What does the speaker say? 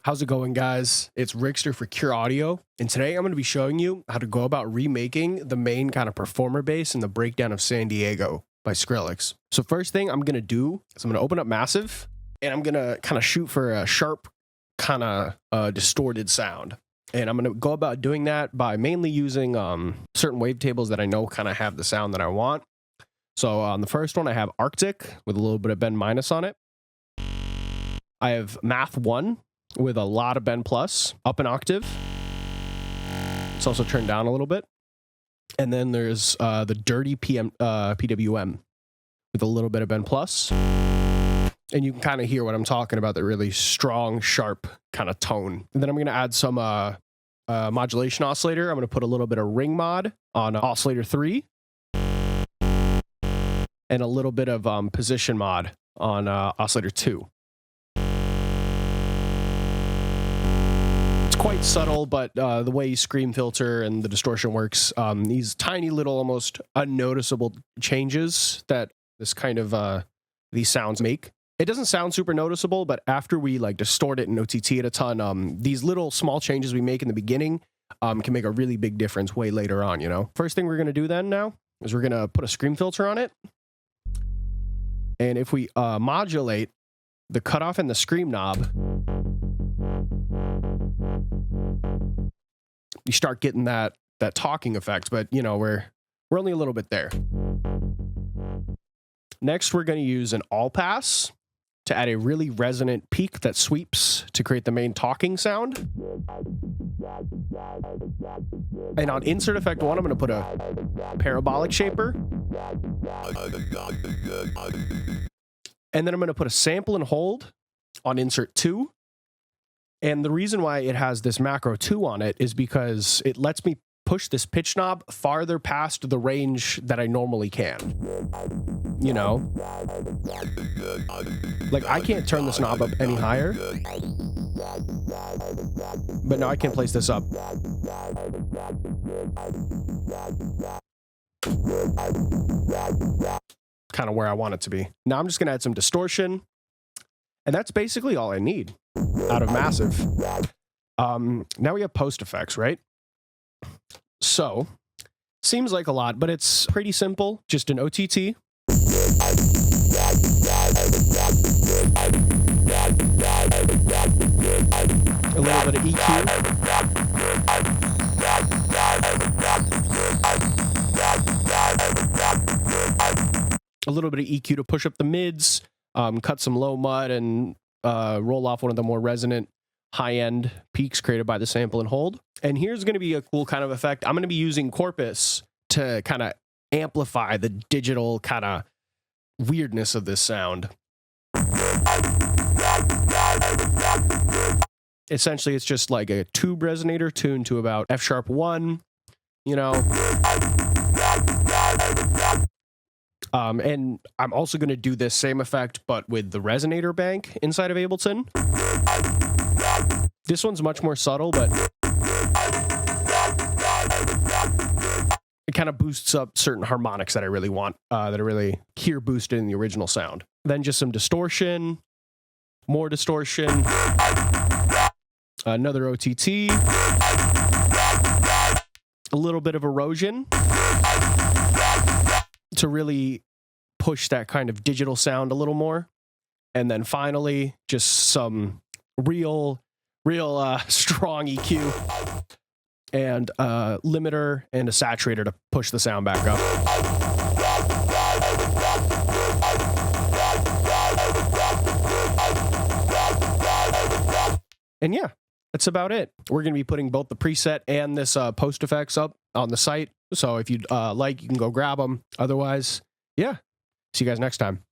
How's it going, guys? It's Rickster for Cure Audio, and today I'm going to be showing you how to go about remaking the main kind of performer bass in the Breakdown of San Diego by Skrillex. So first thing I'm going to do is I'm going to open up Massive, and I'm going to kind of shoot for a sharp, kind of distorted sound. And I'm going to go about doing that by mainly using certain wavetables that I know kind of have the sound that I want. So on the first one, I have Arctic with a little bit of bend minus on it. I have Math 1 with a lot of bend plus, up an octave. It's also turned down a little bit. And then there's the dirty PWM with a little bit of bend plus. And you can kind of hear what I'm talking about, the really strong, sharp kind of tone. And then I'm going to add some modulation oscillator. I'm going to put a little bit of ring mod on oscillator 3. And a little bit of position mod on oscillator 2. Quite subtle, but the way scream filter and the distortion works, these tiny little almost unnoticeable changes that this kind of these sounds make. It doesn't sound super noticeable, but after we like distort it and OTT it a ton, these little small changes we make in the beginning can make a really big difference way later on, you know. First thing we're going to do then now is we're going to put a scream filter on it. And if we modulate the cutoff and the scream knob, you start getting that talking effect, but you know, we're only a little bit there. Next, we're going to use an all pass to add a really resonant peak that sweeps to create the main talking sound. And on insert effect 1, I'm going to put a parabolic shaper. And then I'm going to put a sample and hold on insert 2. And the reason why it has this macro 2 on it is because it lets me push this pitch knob farther past the range that I normally can. You know? Like, I can't turn this knob up any higher. But now I can place this up. Kind of where I want it to be. Now I'm just going to add some distortion. And that's basically all I need out of Massive. Now we have post effects, right? So, seems like a lot, but it's pretty simple. Just an OTT. A little bit of EQ. A little bit of EQ to push up the mids. Cut some low mud and roll off one of the more resonant high-end peaks created by the sample and hold. And here's going to be a cool kind of effect. I'm going to be using Corpus to kind of amplify the digital kind of weirdness of this sound. Essentially, it's just like a tube resonator tuned to about F-sharp 1, you know. And I'm also going to do this same effect, but with the resonator bank inside of Ableton. This one's much more subtle, but it kind of boosts up certain harmonics that I really want, that I really hear boosted in the original sound. Then just some distortion, more distortion, another OTT, a little bit of erosion to really push that kind of digital sound a little more. And then finally, just some real strong EQ and a limiter and a saturator to push the sound back up. And yeah, that's about it. We're going to be putting both the preset and this post effects up on the site. So if you'd like, you can go grab them. Otherwise, yeah. See you guys next time.